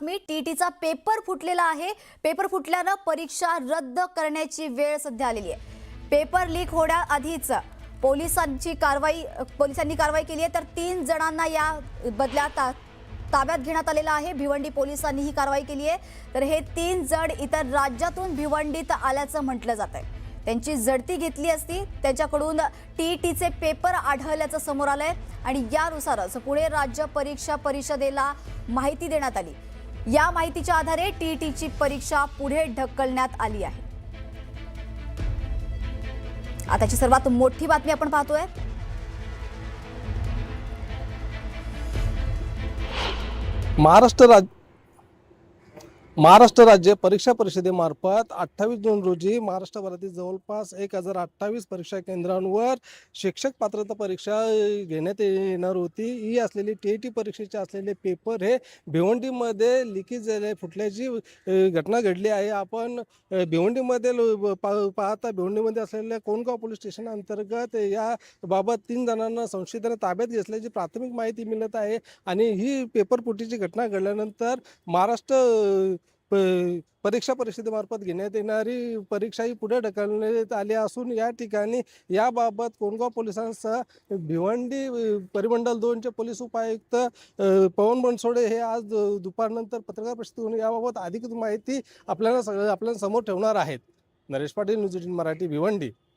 मी टीटीचा paper फुटलेला आहे। Paper फुटल्यानं परीक्षा रद्द करण्याची वेळ सध्या आलेली आहे। पेपर लीक होण्याआधीच पोलिसांनी कारवाई केली आहे, तर 3 जणांना या बदल्यात ताब्यात घेण्यात आलेला आहे। भिवंडी पोलिसांनी ही कारवाई केली आहे। तर हे 3 जण इतर राज्यातून भिवंडीत आल्याचं म्हटलं जात आहे। त्यांची जडती घेतली असती, त्यांच्याकडून टीईटीचे पेपर आढळल्याचं समोर आलंय आणि यानुसारच पुणे राज्य परीक्षा परिषदेला माहिती देण्यात आली। या माहितीच्या आधारे टीईटीची परीक्षा पुढे ढकलण्यात आली आहे। आताची सर्वात मोठी बातमी आपण पाहतोय। महाराष्ट्र राज्य परीक्षा परिषदेमार्फत 28 जून रोजी महाराष्ट्रभरातील जवळपास 1028 परीक्षा केंद्रांवर शिक्षक पात्रता परीक्षा घेण्यात येणार होती। ही असलेली टीईटी परीक्षेचे असलेले पेपर हे भिवंडीमध्ये लिकेज झाले, फुटल्याची घटना घडली आहे। आपण भिवंडीमध्ये पाहता भिवंडीमध्ये असलेल्या कोणगाव पोलीस स्टेशन अंतर्गत या बाबत 3 जणांना संशयितांना ताब्यात घेतल्याची प्राथमिक माहिती मिळत आहे आणि ही पेपर फुटीची घटना घडल्यानंतर महाराष्ट्र परीक्षा परिषदेमार्फत घेण्यात येणारी परीक्षा ही पुढे ढकलण्यात आली असून या ठिकाणी याबाबत कोणगाव पोलिसांसह भिवंडी परिमंडल 2 चे पोलीस उपायुक्त पवन बनसोडे हे आज दुपारनंतर पत्रकार परिषद घेऊन याबाबत अधिक माहिती आपल्याला समोर ठेवणार आहेत। नरेश पाटील, न्यूज 18 मराठी, भिवंडी।